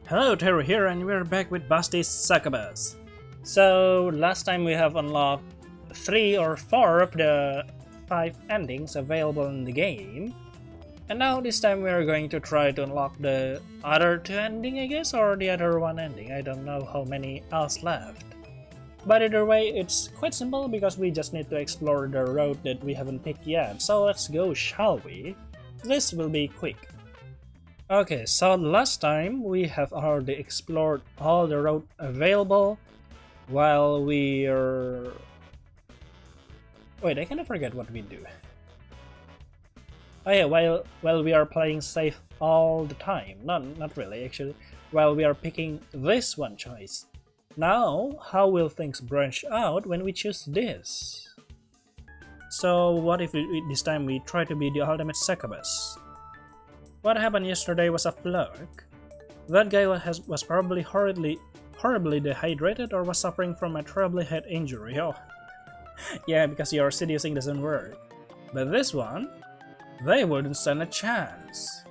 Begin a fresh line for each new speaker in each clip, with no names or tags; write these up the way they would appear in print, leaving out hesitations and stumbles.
Hello, Terry here, and we're back with Busty's Succubus. So, last time we have unlocked 3 or 4 of the 5 endings available in the game. And now this time we are going to try to unlock the other 2 ending, I guess, or the other 1 ending. I don't know how many else left. But either way, it's quite simple because we just need to explore the road that we haven't picked yet. So let's go, shall we? This will be quick. Okay, so last time we have already explored all the road available while we are... Wait, I kind of forget what we do. Oh yeah, while we are playing safe all the time. Not really, actually. While we are picking this one choice. Now, how will things branch out when we choose this? So what if this time we try to be the ultimate Succubus? What happened yesterday was a fluke. That guy was probably horribly dehydrated or was suffering from a terribly head injury. Oh, yeah, because your seducing doesn't work. But this one, they wouldn't stand a chance.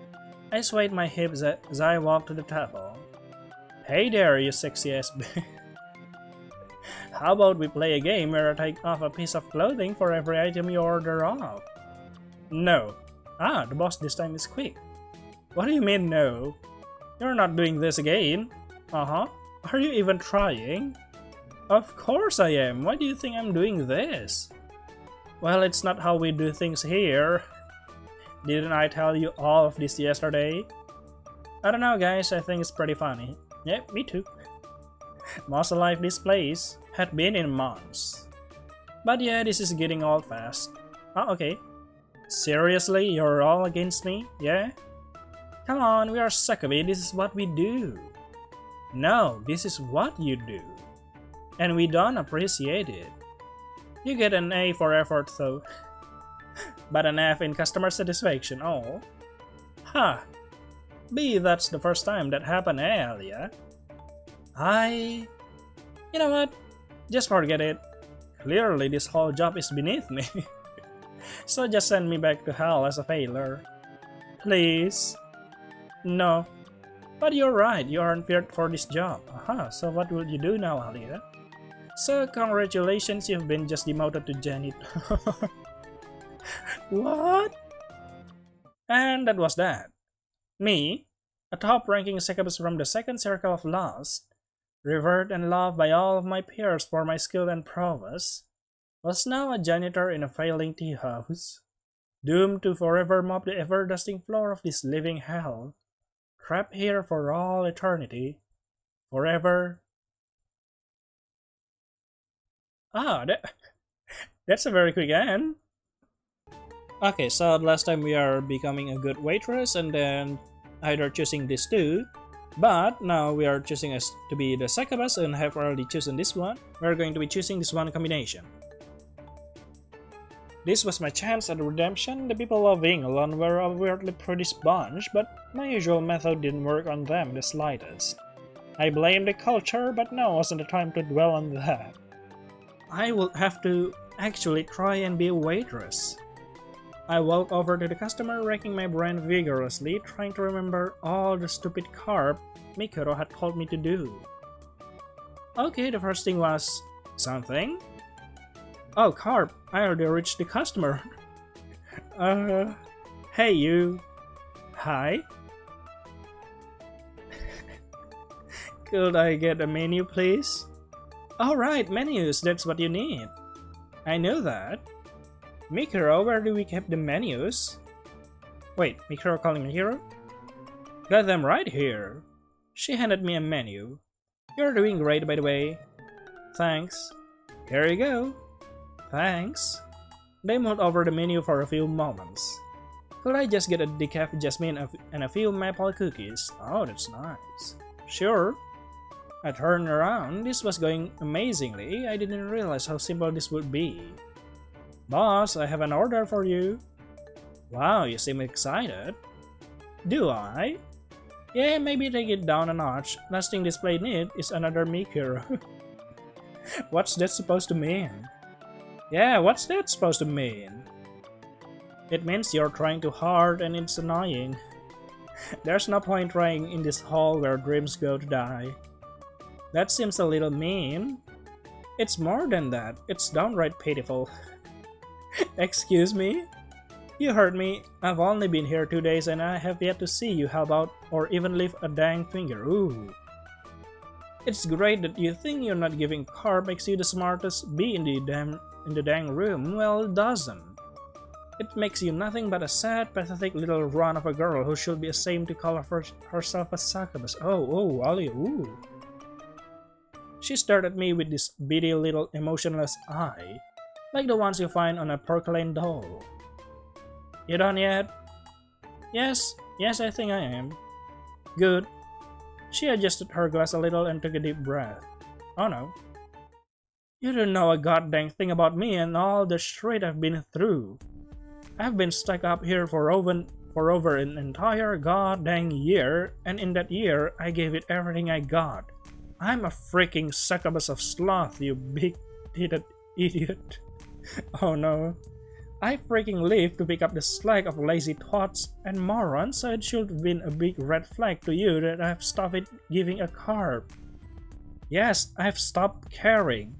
I swayed my hips as I walked to the table. Hey there, you sexy ass bitch. How about we play a game where I take off a piece of clothing for every item you order off? No. Ah, the boss this time is quick. What do you mean no? You're not doing this again? Uh-huh. Are you even trying? Of course I am. Why do you think I'm doing this? Well, it's not how we do things here. Didn't I tell you all of this yesterday? I don't know, guys. I think it's pretty funny. Yeah, me too. Most alive this place had been in months. But yeah, this is getting old fast. Oh, okay. Seriously, you're all against me? Yeah? Come on, we are Succubus, this is what we do. No, this is what you do. And we don't appreciate it. You get an A for effort though. But an F in customer satisfaction, oh. Huh. B, that's the first time that happened, Alia. You know what? Just forget it. Clearly this whole job is beneath me. So just send me back to hell as a failure. Please. No. But you're right, you aren't fit for this job. Aha, so what will you do now, Alia? So congratulations, you've been just demoted to janitor. What? And that was that. Me, a top-ranking Succubus from the second circle of Lost, revered and loved by all of my peers for my skill and prowess, was now a janitor in a failing tea house, doomed to forever mop the ever-dusting floor of this living hell, trapped here for all eternity, forever. Ah, that's a very quick end. Okay, so last time we are becoming a good waitress and then either choosing these two, but now we are choosing us to be the Succubus and have already chosen this one. We're going to be choosing this one combination. This was my chance at redemption. The people of England were a weirdly pretty bunch, but my usual method didn't work on them the slightest. I blame the culture, but now wasn't the time to dwell on that. I will have to actually try and be a waitress. I walked over to the customer, racking my brain vigorously, trying to remember all the stupid carp Mikuro had told me to do. Okay, the first thing was... something? Oh, carp, I already reached the customer. Hey you. Hi? Could I get a menu, please? Alright, menus, that's what you need. I know that. Mikuro, where do we keep the menus? Wait, Mikuro calling me hero? Got them right here. She handed me a menu. You're doing great, by the way. Thanks. Here you go. Thanks. They moved over the menu for a few moments. Could I just get a decaf jasmine and a few maple cookies? Oh, that's nice. Sure. I turned around. This was going amazingly. I didn't realize how simple this would be. Boss, I have an order for you. Wow, you seem excited. Do I? Yeah, maybe take it down a notch. Last thing this plate needs is another Mikuro. What's that supposed to mean? Yeah, what's that supposed to mean? It means you're trying too hard and it's annoying. There's no point trying in this hole where dreams go to die. That seems a little mean. It's more than that. It's downright pitiful. Excuse me? You heard me. I've only been here 2 days and I have yet to see you help out or even lift a dang finger. Ooh. It's great that you think you're not giving carb makes you the smartest bee in the dang room. Well, it doesn't. It makes you nothing but a sad, pathetic little runt of a girl who should be ashamed to call herself a succubus. Oh, Alia, ooh. She stared at me with this beady little emotionless eye, like the ones you find on a porcelain doll. You done yet? Yes, I think I am. Good. She adjusted her glass a little and took a deep breath. Oh no. You don't know a goddamn thing about me and all the shit I've been through. I've been stuck up here for over an entire goddamn year, and in that year, I gave it everything I got. I'm a freaking succubus of sloth, you big-titted idiot. Oh no. I freaking live to pick up the slack of lazy twats and morons, so it should have been a big red flag to you that I've stopped giving a carb. Yes, I've stopped caring.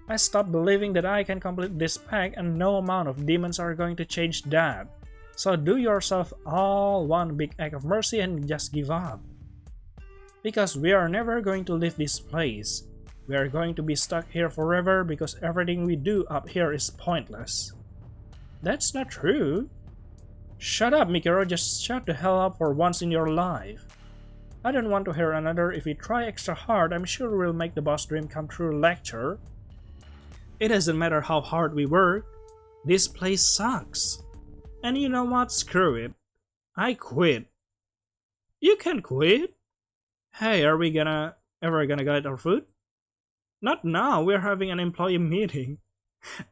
I stopped believing that I can complete this pack and no amount of demons are going to change that. So do yourself all one big act of mercy and just give up. Because we are never going to leave this place. We are going to be stuck here forever because everything we do up here is pointless. That's not true. Shut up, Mikiro, just shut the hell up for once in your life. I don't want to hear another "if we try extra hard, I'm sure we'll make the boss dream come true" lecture. It doesn't matter how hard we work. This place sucks. And you know what? Screw it. I quit. You can quit? Hey, are we ever gonna get our food? Not now, we're having an employee meeting.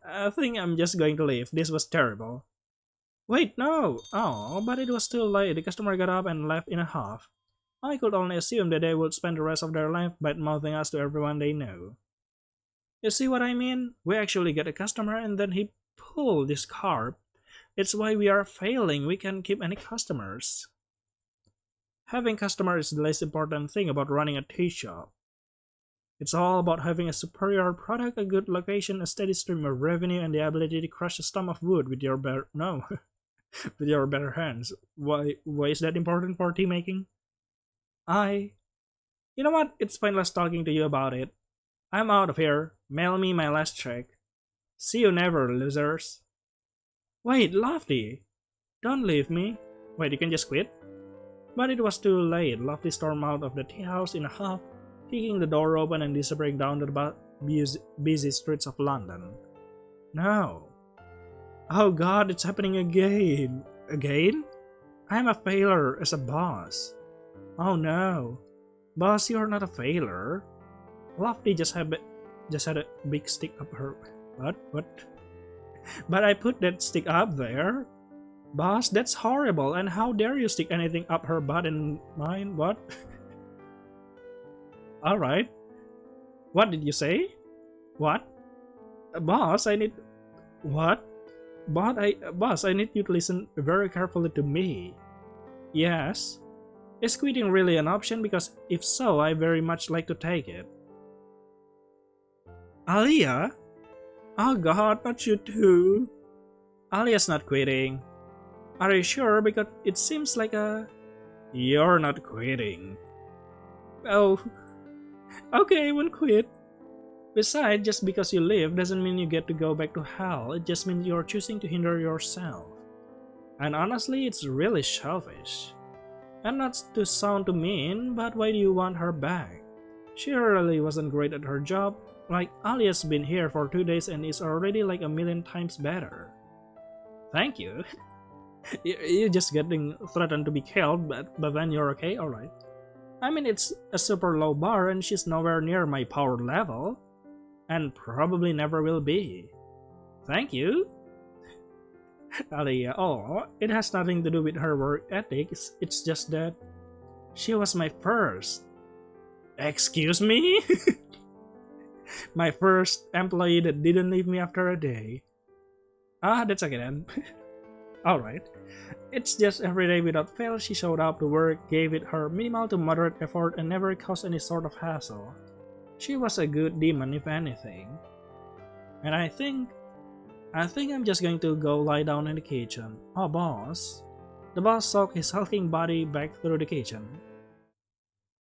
I think I'm just going to leave. This was terrible. Wait, no! Oh, but it was too late. The customer got up and left in a huff. I could only assume that they would spend the rest of their life bad-mouthing us to everyone they know. You see what I mean? We actually get a customer and then he pulled this carb. It's why we are failing. We can't keep any customers. Having customers is the least important thing about running a tea shop. It's all about having a superior product, a good location, a steady stream of revenue, and the ability to crush a stump of wood with your bare with your bare hands. Why is that important for tea making? You know what? It's pointless talking to you about it. I'm out of here. Mail me my last check. See you never, losers. Wait, Lofty! Don't leave me. Wait, you can just quit? But it was too late. Lofty stormed out of the tea house in a huff, kicking the door open and disappearing down the busy streets of London. No. Oh god, it's happening again. Again? I'm a failure as a boss. Oh no. Boss, you're not a failure. Lofty just had a big stick up her... What? But I put that stick up there. Boss, that's horrible, and how dare you stick anything up her butt and mine? What? Alright. What did you say? What? Boss, I need... What? Boss, I need you to listen very carefully to me. Yes? Is quitting really an option? Because if so, I very much like to take it. Alia? Oh god, not you too. Alia's not quitting. Are you sure? Because it seems like a... You're not quitting. Oh... Okay, I won't quit. Besides, just because you live doesn't mean you get to go back to hell. It just means you're choosing to hinder yourself. And honestly, it's really selfish. And not to sound too mean, but why do you want her back? She really wasn't great at her job. Like, Alia's been here for 2 days and is already like a million times better. Thank you. You're just getting threatened to be killed, but then you're okay? Alright. I mean, it's a super low bar and she's nowhere near my power level. And probably never will be. Thank you. Alia, oh, it has nothing to do with her work ethics, it's just that she was my first. Excuse me? My first employee that didn't leave me after a day. Ah, that's okay then. Alright. It's just every day without fail she showed up to work, gave it her minimal to moderate effort, and never caused any sort of hassle. She was a good demon if anything. And I think I'm just going to go lie down in the kitchen. Oh, boss. The boss soaked his hulking body back through the kitchen.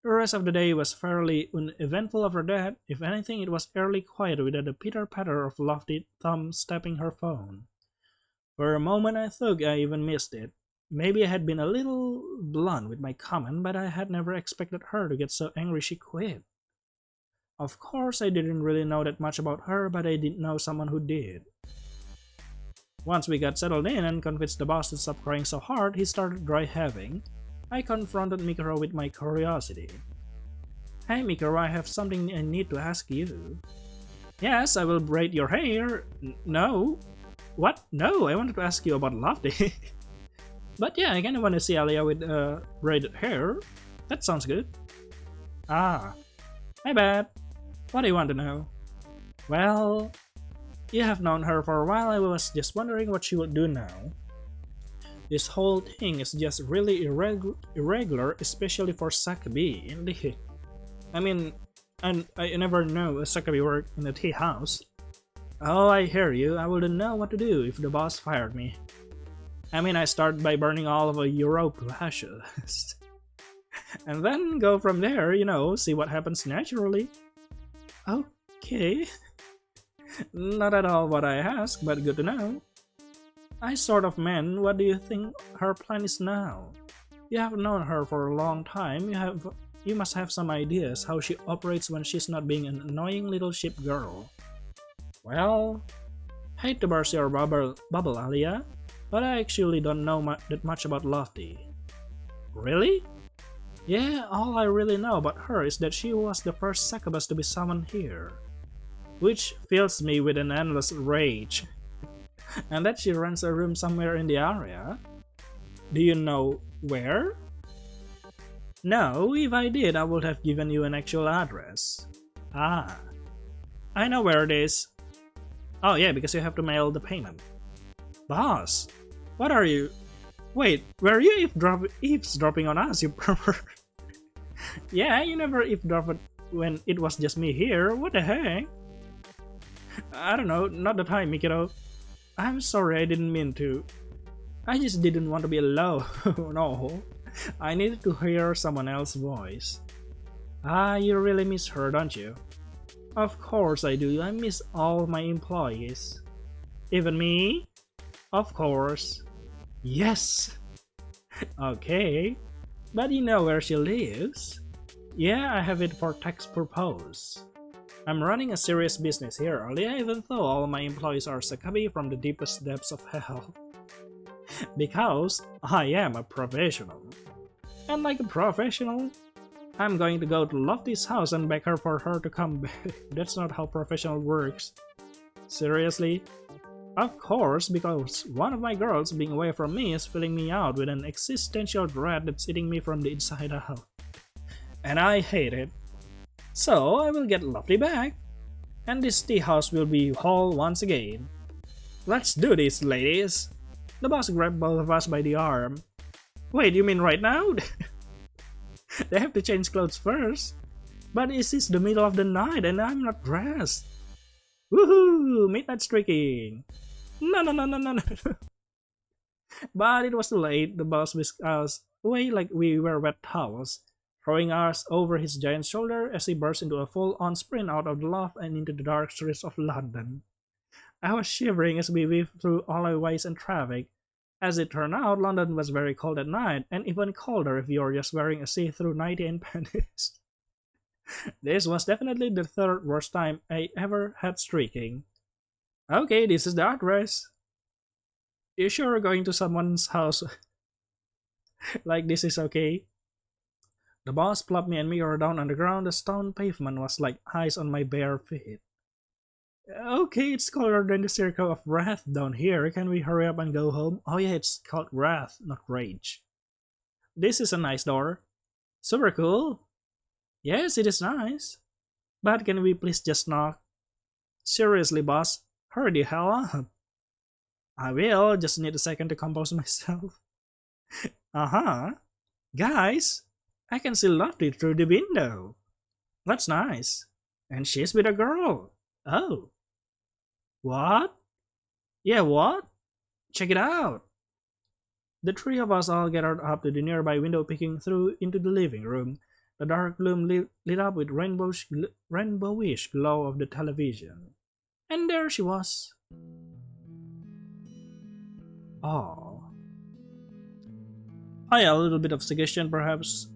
The rest of the day was fairly uneventful after that. If anything, it was eerily quiet without the pitter-patter of Lofty thumbs tapping her phone. For a moment I thought I even missed it. Maybe I had been a little blunt with my comment, but I had never expected her to get so angry she quit. Of course, I didn't really know that much about her, but I did know someone who did. Once we got settled in and convinced the boss to stop crying so hard he started dry-heaving, I confronted Mikuro with my curiosity. Hey Mikuro, I have something I need to ask you. Yes, I will braid your hair. No. What? No, I wanted to ask you about Lofty. But yeah, I kinda want to see Alia with braided hair. That sounds good. Ah, my bad. What do you want to know? Well, you have known her for a while. I was just wondering what she would do now. This whole thing is just really irregular, especially for Succubus, indeed. I mean, and I never know a Succubus work in a tea house. Oh, I hear you. I wouldn't know what to do if the boss fired me. I mean, I start by burning all of Europe to ashes. And then go from there, you know, see what happens naturally. Okay. Not at all what I asked, but good to know. I sort of meant, what do you think her plan is now? You have known her for a long time. You must have some ideas how she operates when she's not being an annoying little sheep girl. Well, hate to burst your bubble, Alia, but I actually don't know that much about Lofty. Really? Yeah, all I really know about her is that she was the first Succubus to be summoned here, which fills me with an endless rage. And that she rents a room somewhere in the area. Do you know where? No, if I did, I would have given you an actual address. Ah, I know where it is. Oh yeah, because you have to mail the payment. Boss, what are you? Wait, were you eavesdropping on us, you pervert? Yeah, you never eavesdropped when it was just me here. What the heck? I don't know, not the time, Mikito. I'm sorry, I didn't mean to. I just didn't want to be alone. No, I needed to hear someone else's voice. Ah, you really miss her, don't you? Of course I do. I miss all my employees. Even me? Of course. Yes! Okay. But you know where she lives? Yeah, I have it for tax purpose. I'm running a serious business here, Alia, even though all my employees are Succubus from the deepest depths of hell. Because I am a professional. And like a professional, I'm going to go to Lofty's house and beg her for her to come back. That's not how professional works. Seriously? Of course, because one of my girls being away from me is filling me out with an existential dread that's eating me from the inside out. And I hate it. So I will get Lofty back, and this tea house will be whole once again. Let's do this, ladies! The boss grabbed both of us by the arm. Wait, you mean right now? They have to change clothes first. But it is the middle of the night and I'm not dressed. Woohoo! Midnight streaking! No. But it was too late. The boss whisked us away like we were wet towels, throwing us over his giant shoulder as he burst into a full-on sprint out of the loft and into the dark streets of London. I was shivering as we weaved through alleyways and traffic. As it turned out, London was very cold at night, and even colder if you're just wearing a see-through nightie and panties. This was definitely the third worst time I ever had streaking. Okay, this is the address. You sure going to someone's house like this is okay? The boss plopped me and Miro down on the ground. The stone pavement was like ice on my bare feet. Okay, it's colder than the circle of wrath down here. Can we hurry up and go home? Oh yeah, it's called wrath, not rage. This is a nice door. Super cool. Yes, it is nice. But can we please just knock? Seriously, boss, hurry the hell up. I will, just need a second to compose myself. Uh-huh. Guys, I can see Lottie through the window. That's nice. And she's with a girl. Oh. What? Yeah, what? Check it out. The three of us all gathered up to the nearby window peeking through into the living room. The dark room lit up with rainbowish glow of the television. And there she was. Oh. Oh yeah, a little bit of suggestion perhaps.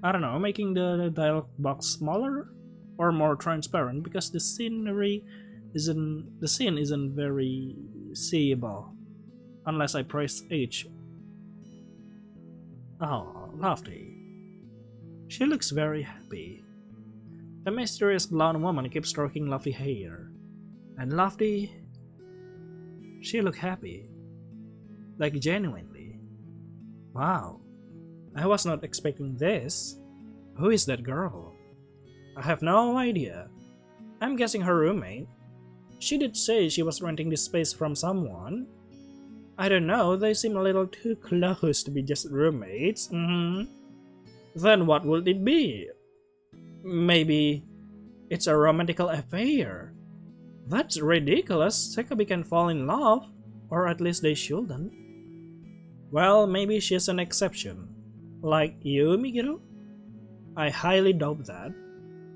I don't know, making the dialogue box smaller or more transparent because the scene isn't very seeable unless I press H. Oh, Lofty. She looks very happy. The mysterious blonde woman keeps stroking Lofty's hair. And Lofty, she looked happy. Like genuinely. Wow. I was not expecting this. Who is that girl? I have no idea. I'm guessing her roommate. She did say she was renting this space from someone. I don't know, they seem a little too close to be just roommates. Then what would it be? Maybe it's a romantical affair. That's ridiculous. Succubus can fall in love, or at least they shouldn't. Well, maybe she's an exception. Like you, Migiro? I highly doubt that.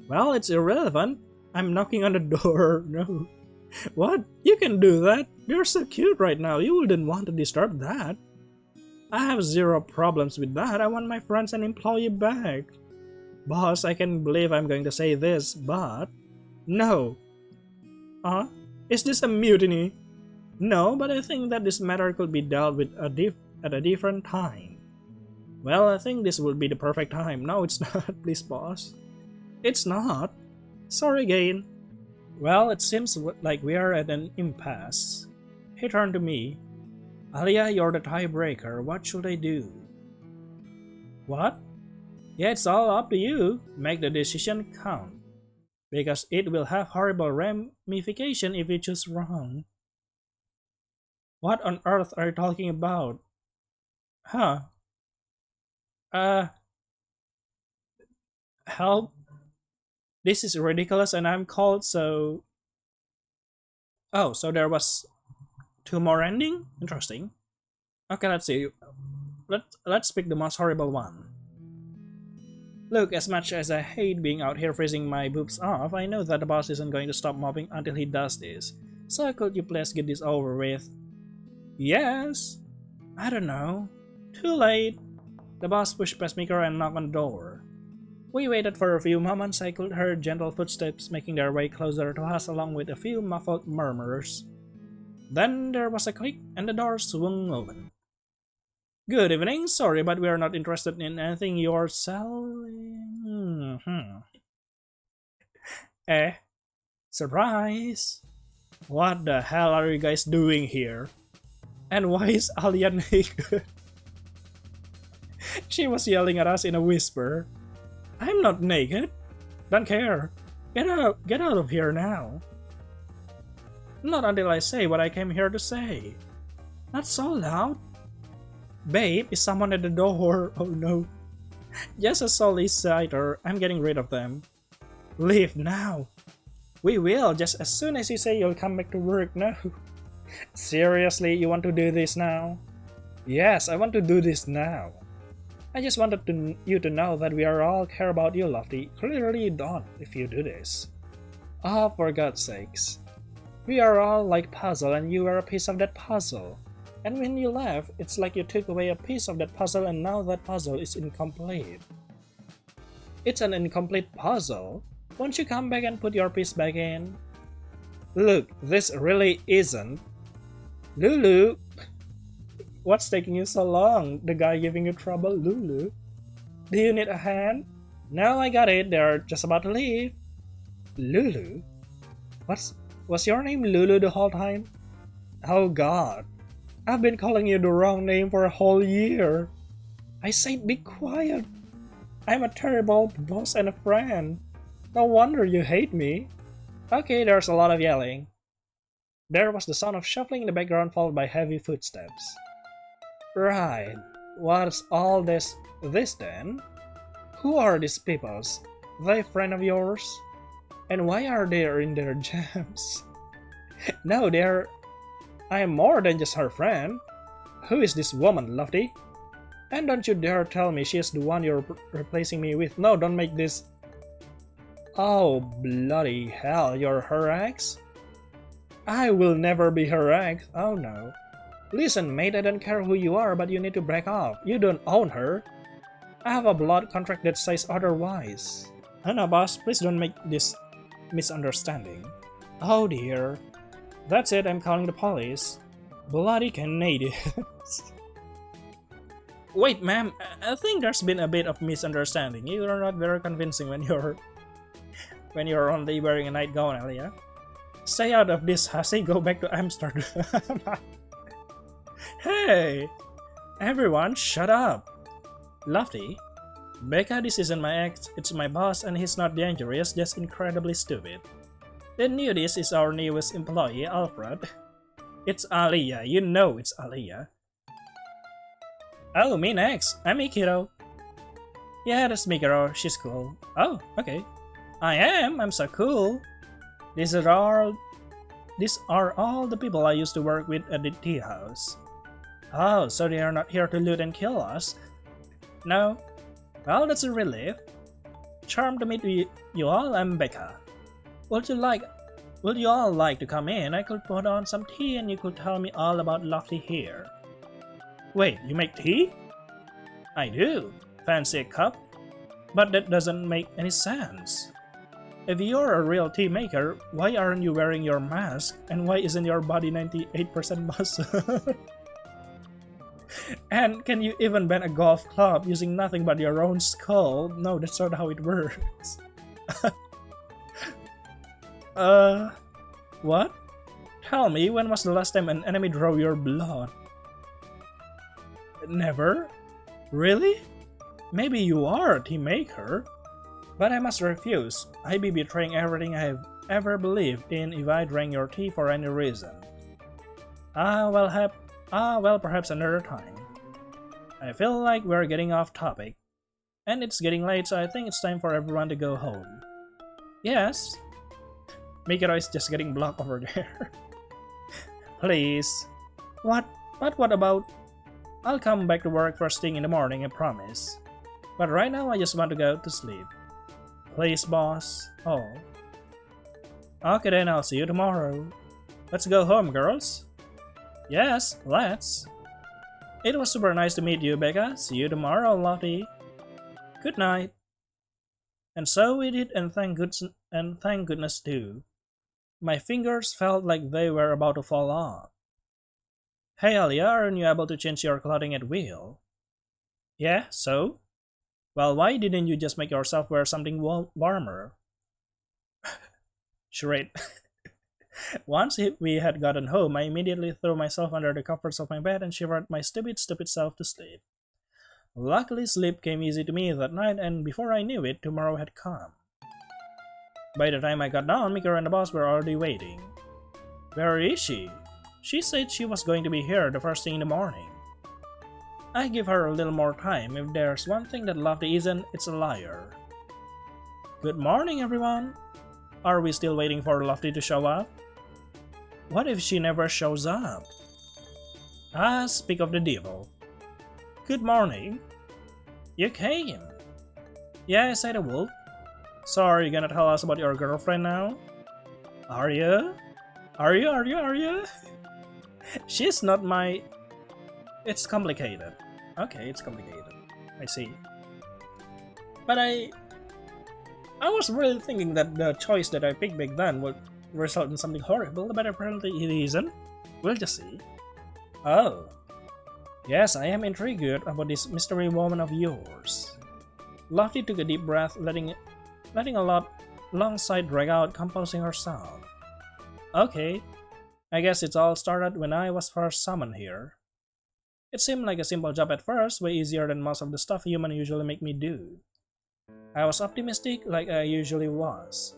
Well, it's irrelevant. I'm knocking on the door. No. What? You can do that? You're so cute right now. You wouldn't want to disturb that. I have zero problems with that. I want my friends and employee back. Boss, I can't believe I'm going to say this, but... No. Is this a mutiny? No, but I think that this matter could be dealt with at a different time. Well, I think this would be the perfect time. No, it's not. Please, boss. It's not. Sorry again. Well, it seems like we are at an impasse. He turned to me. Alia, you're the tiebreaker. What should I do? What? Yeah, it's all up to you. Make the decision count. Because it will have horrible ramification if you choose wrong. What on earth are you talking about? Huh? Help? This is ridiculous and I'm cold, so... Oh, so there was 2 more ending? Interesting. Okay, let's see. Let's pick the most horrible one. Look, as much as I hate being out here freezing my boobs off, I know that the boss isn't going to stop mopping until he does this. So could you please get this over with? Yes. I don't know. Too late. The boss pushed past Miko and knocked on the door. We waited for a few moments. I could hear gentle footsteps making their way closer to us along with a few muffled murmurs. Then there was a click and the door swung open. Good evening, sorry but we are not interested in anything you're selling. Surprise! What the hell are you guys doing here? And why is Alia naked? She was yelling at us in a whisper. I'm not naked. Don't care. Get out of here now. Not until I say what I came here to say. Not so loud. Babe, is someone at the door? Oh no. Just a solicitor. I'm getting rid of them. Leave now. We will, just as soon as you say you'll come back to work. No. Seriously, you want to do this now? Yes, I want to do this now. I just wanted you to know that we all care about you, Lofty. Clearly you don't if you do this. Oh, for God's sakes. We are all like puzzle and you are a piece of that puzzle. And when you left, it's like you took away a piece of that puzzle and now that puzzle is incomplete. It's an incomplete puzzle. Won't you come back and put your piece back in? Look, this really isn't. Lulu! What's taking you so long? The guy giving you trouble, Lulu? Do you need a hand? No, I got it. They're just about to leave. Lulu? Was your name Lulu the whole time? Oh God. I've been calling you the wrong name for a whole year. I said be quiet. I'm a terrible boss and a friend. No wonder you hate me. Okay, there's a lot of yelling. There was the sound of shuffling in the background, followed by heavy footsteps. Right. What's all this then? Who are these peoples? They friend of yours? And why are they in their jams? No, I am more than just her friend. Who is this woman, Lofty? And don't you dare tell me she is the one you're replacing me with. No, don't make this. Oh, bloody hell, you're her ex? I will never be her ex. Oh no. Listen, mate, I don't care who you are, but you need to break off. You don't own her. I have a blood contract that says otherwise. Hannah, boss, please don't make this misunderstanding. Oh dear. That's it, I'm calling the police. Bloody Canadians. Wait, ma'am, I think there's been a bit of misunderstanding. You are not very convincing when you're only wearing a nightgown, Alia. Stay out of this, hussy. Go back to Amsterdam. Hey! Everyone, shut up! Lofty? Becca, this isn't my ex, it's my boss, and he's not dangerous, just incredibly stupid. The nudist is our newest employee, Alfred. It's Alia, you know it's Alia. Oh, me next. I'm Mikiro. Yeah, that's Mikiro, she's cool. Oh, okay. I'm so cool. These are all the people I used to work with at the tea house. Oh, so they are not here to loot and kill us? No? Well, that's a relief. Charmed to meet you all, I'm Becca. Would you all like to come in? I could put on some tea and you could tell me all about Lofty here. Wait, you make tea? I do. Fancy a cup? But that doesn't make any sense. If you're a real tea maker, why aren't you wearing your mask? And why isn't your body 98% muscle? And can you even bend a golf club using nothing but your own skull? No, that's not how it works. What? Tell me, when was the last time an enemy drew your blood? Never? Really? Maybe you are a tea maker? But I must refuse. I'd be betraying everything I have ever believed in if I drank your tea for any reason. Well, perhaps another time. I feel like we're getting off topic. And it's getting late, so I think it's time for everyone to go home. Yes? Mikiro is just getting blocked over there. Please. What about... I'll come back to work first thing in the morning, I promise. But right now I just want to go to sleep. Please, boss. Oh. Okay then, I'll see you tomorrow. Let's go home, girls. Yes, let's. It was super nice to meet you, Becca. See you tomorrow, Lottie. Good night. And so we did, and thank goodness too. My fingers felt like they were about to fall off. Hey Alia, aren't you able to change your clothing at will? Yeah, so? Well, why didn't you just make yourself wear something warmer? Charade. Once we had gotten home, I immediately threw myself under the covers of my bed and shivered my stupid self to sleep. Luckily, sleep came easy to me that night, and before I knew it, tomorrow had come. By the time I got down, Mikiro and the boss were already waiting. Where is she? She said she was going to be here the first thing in the morning. I give her a little more time. If there's one thing that Lofty isn't, it's a liar. Good morning, everyone. Are we still waiting for Lofty to show up? What if she never shows up? Ah, speak of the devil. Good morning. You came. Yes, I would. So are you gonna tell us about your girlfriend now? Are you? Are you? She's not my... It's complicated. Okay, it's complicated. I see. But I was really thinking that the choice that I picked back then would result in something horrible, but apparently it isn't. We'll just see. Oh. Yes, I am intrigued about this mystery woman of yours. Lofty took a deep breath, letting a long sigh drag out, composing herself. Okay. I guess it all started when I was first summoned here. It seemed like a simple job at first, way easier than most of the stuff humans usually make me do. I was optimistic, like I usually was.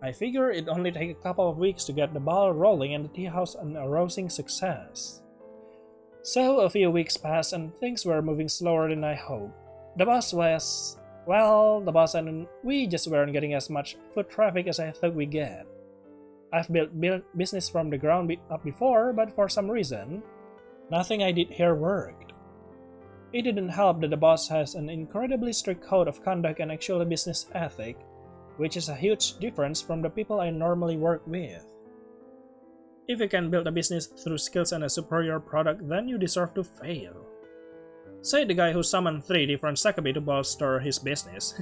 I figure it'd only take a couple of weeks to get the ball rolling and the tea house an rousing success. So a few weeks passed and things were moving slower than I hoped. The boss and we just weren't getting as much foot traffic as I thought we'd get. I've built business from the ground up before, but for some reason, nothing I did here worked. It didn't help that the boss has an incredibly strict code of conduct and actual business ethic, which is a huge difference from the people I normally work with. If you can build a business through skills and a superior product, then you deserve to fail. Say the guy who summoned 3 different Succubus to bolster his business.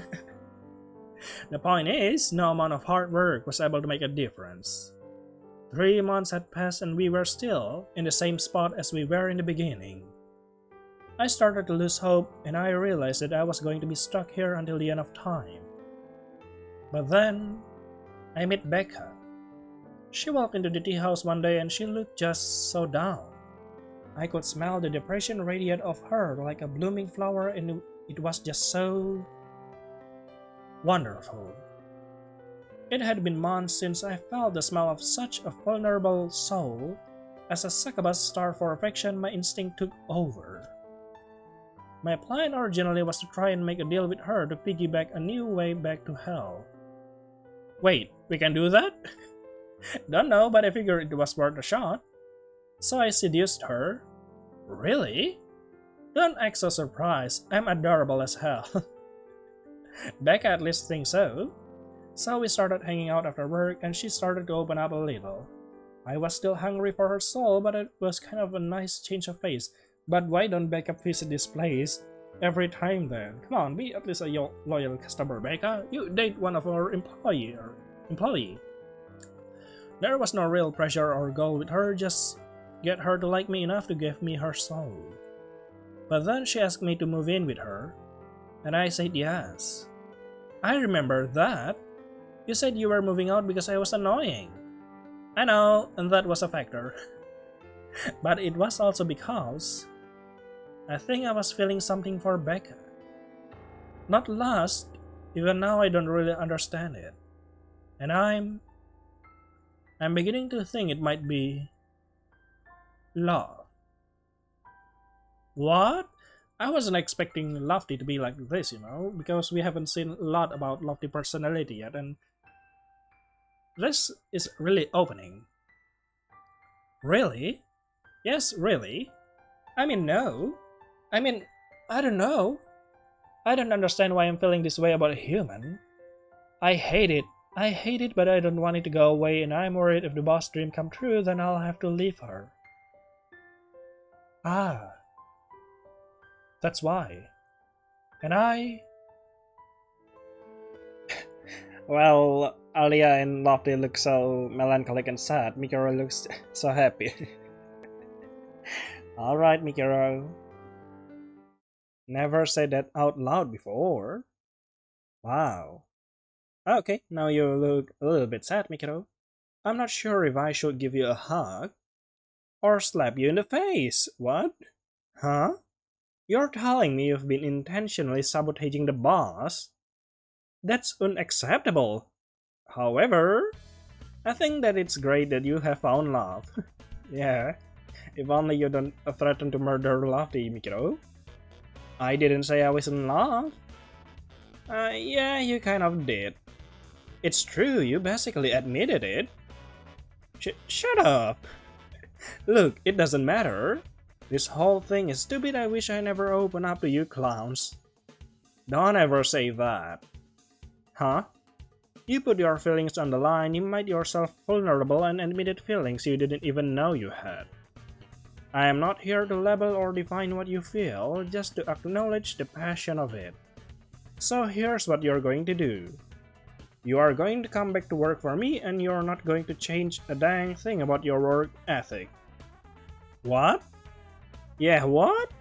The point is, no amount of hard work was able to make a difference. 3 months had passed and we were still in the same spot as we were in the beginning. I started to lose hope and I realized that I was going to be stuck here until the end of time. But then, I met Becca. She walked into the tea house one day and she looked just so down. I could smell the depression radiate off her like a blooming flower and it was just so wonderful. It had been months since I felt the smell of such a vulnerable soul. As a Succubus starved for affection, my instinct took over. My plan originally was to try and make a deal with her to piggyback a new way back to hell. Wait, we can do that? Don't know, but I figured it was worth a shot. So I seduced her. Really? Don't act so surprised, I'm adorable as hell. Becca at least thinks so. So we started hanging out after work and she started to open up a little. I was still hungry for her soul, but it was kind of a nice change of pace. But why don't Becca visit this place every time then? Come on, be at least a loyal customer, Becca. You date one of our employee. There was no real pressure or goal with her, just get her to like me enough to give me her soul. But then she asked me to move in with her, and I said yes. I remember that. You said you were moving out because I was annoying. I know, and that was a factor. But it was also because I think I was feeling something for Becca. Not lust, even now I don't really understand it. And I'm beginning to think it might be love. What? I wasn't expecting Lofty to be like this, you know, because we haven't seen a lot about Lofty personality yet, and this is really opening. Really? Yes, really? I mean, no. I mean, I don't know. I don't understand why I'm feeling this way about a human. I hate it, but I don't want it to go away, and I'm worried if the boss dream come true, then I'll have to leave her. Ah. That's why. And I... Well, Alia and Lofty look so melancholic and sad. Mikiro looks so happy. Alright, Mikiro. Never said that out loud before. Wow. Okay, now you look a little bit sad, Mikiro. I'm not sure if I should give you a hug or slap you in the face. What? Huh? You're telling me you've been intentionally sabotaging the boss? That's unacceptable. However, I think that it's great that you have found love. Yeah, if only you don't threaten to murder Lofty, Mikiro. I didn't say I was in love. Yeah, you kind of did. It's true, you basically admitted it. Shut up! Look, it doesn't matter. This whole thing is stupid. I wish I never opened up to you clowns. Don't ever say that. Huh? You put your feelings on the line, you made yourself vulnerable and admitted feelings you didn't even know you had. I am not here to label or define what you feel, just to acknowledge the passion of it. So here's what you're going to do. You are going to come back to work for me and you're not going to change a dang thing about your work ethic. What? Yeah, what?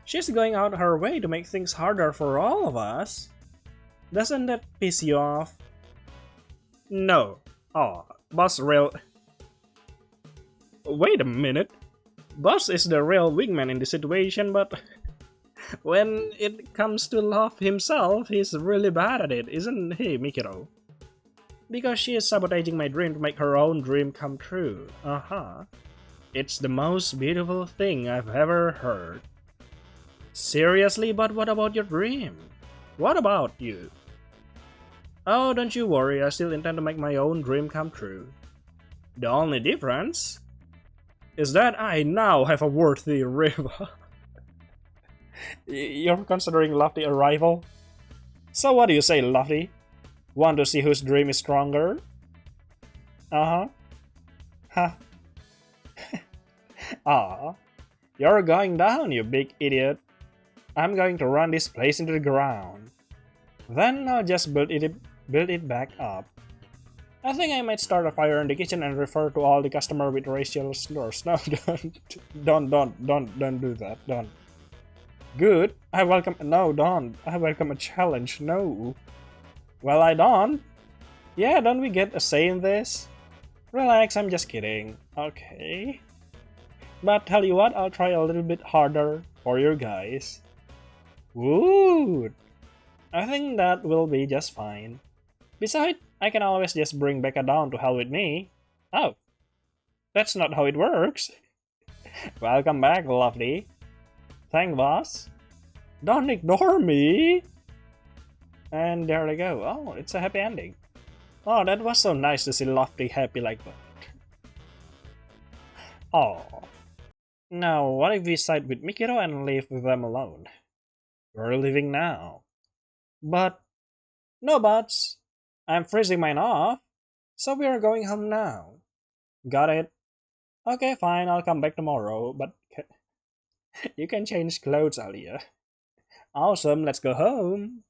She's going out her way to make things harder for all of us. Doesn't that piss you off? No. Oh, Boss real... Wait a minute. Boss is the real wingman in the situation, but when it comes to love himself, he's really bad at it, isn't he, Mikiro? Because she is sabotaging my dream to make her own dream come true. It's the most beautiful thing I've ever heard. Seriously, but what about your dream? What about you? Oh, don't you worry, I still intend to make my own dream come true. The only difference is that I now have a worthy rival. You're considering Lofty a rival? So what do you say, Lofty? Want to see whose dream is stronger? Huh? Aw, you're going down, you big idiot. I'm going to run this place into the ground. Then I'll just build it back up. I think I might start a fire in the kitchen and refer to all the customers with racial slurs. No, don't do that. Don't. Good. I welcome. No, don't. I welcome a challenge. No. Well, I don't. Yeah, don't we get a say in this? Relax, I'm just kidding. Okay. But tell you what, I'll try a little bit harder for you guys. Wood. I think that will be just fine. Besides, I can always just bring Becca down to hell with me. Oh, that's not how it works. Welcome back, Lovely. Thanks, boss. Don't ignore me. And there they go. Oh, it's a happy ending. Oh, that was so nice to see Lofty happy like that. Oh. Now, what if we side with Mikiro and leave them alone? We're leaving now. But, no buts. I'm freezing mine off, so we are going home now. Got it? Okay, fine, I'll come back tomorrow, but you can change clothes, Alia. Awesome, let's go home.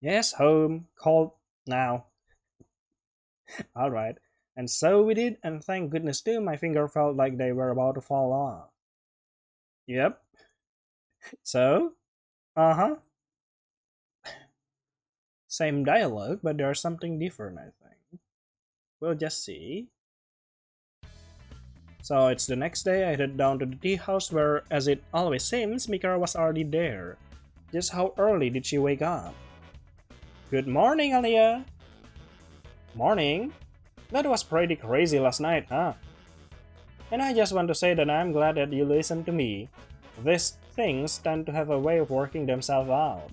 Yes, home. Cold now. Alright, and so we did, and thank goodness too, my finger felt like they were about to fall off. Yep. So? Same dialogue, but there's something different, I think. We'll just see. So it's the next day, I headed down to the tea house where, as it always seems, Mikara was already there. Just how early did she wake up? Good morning, Alia! Morning? That was pretty crazy last night, huh? And I just want to say that I'm glad that you listened to me. These things tend to have a way of working themselves out.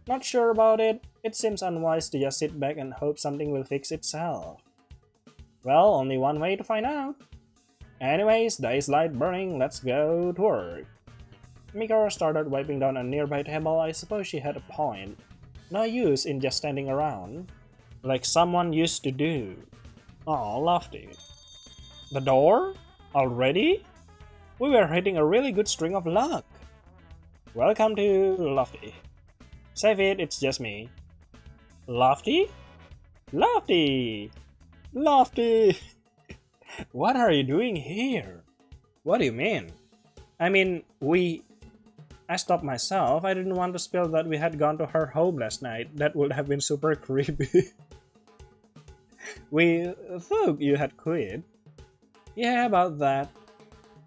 Not sure about it, it seems unwise to just sit back and hope something will fix itself. Well, only one way to find out. Anyways, the is light burning, let's go to work. Mikara started wiping down a nearby table. I suppose she had a point. No use in just standing around, like someone used to do. Oh, Lofty. The door? Already? We were hitting a really good string of luck. Welcome to Lofty. Save it, it's just me. Lofty? Lofty! Lofty! What are you doing here? What do you mean? I mean, I stopped myself. I didn't want to spill that we had gone to her home last night. That would have been super creepy. We thought you had quit. Yeah, about that.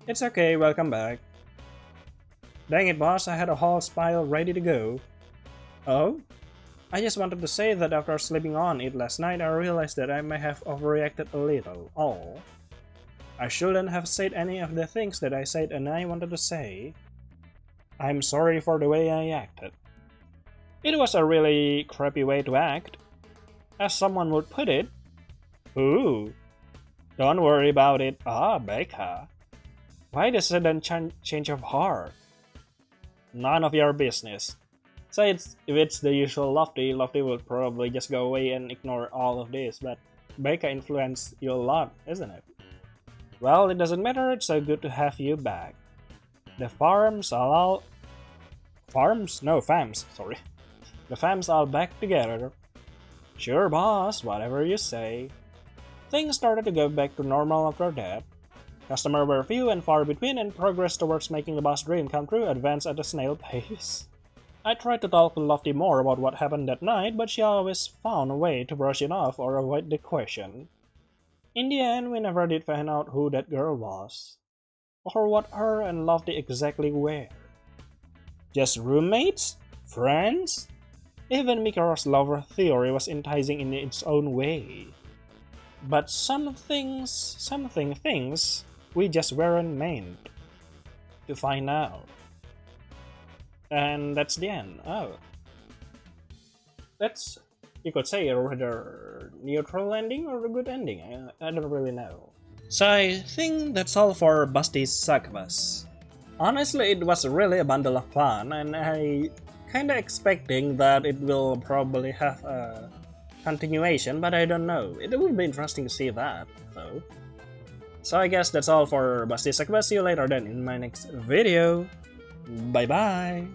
It's okay, welcome back. Dang it, boss, I had a whole spile ready to go. Oh? I just wanted to say that after sleeping on it last night, I realized that I may have overreacted a little. Oh. I shouldn't have said any of the things that I said and I wanted to say. I'm sorry for the way I acted. It was a really crappy way to act. As someone would put it. Ooh. Don't worry about it. Ah, Becca. Why the sudden change of heart? None of your business. So if it's the usual Lofty would probably just go away and ignore all of this, but Becca influenced you a lot, isn't it? Well, it doesn't matter, it's so good to have you back. The farms all... fams, sorry. The fams all back together. Sure, boss, whatever you say. Things started to go back to normal after that. Customers were few and far between, and progress towards making the boss dream come true advanced at a snail pace. I tried to talk to Lofty more about what happened that night, but she always found a way to brush it off or avoid the question. In the end, we never did find out who that girl was, or what her and Lofty exactly were. Just roommates? Friends? Even Mikara's lover theory was enticing in its own way. But something things we just weren't meant to find out. And that's the end. Oh. That's, you could say, a rather neutral ending or a good ending. I don't really know. So I think that's all for Busty Succubus. Honestly, it was really a bundle of fun, and I kinda expecting that it will probably have a continuation, but I don't know. It would be interesting to see that, though. So I guess that's all for Busty Succubus. See you later then in my next video. Bye bye!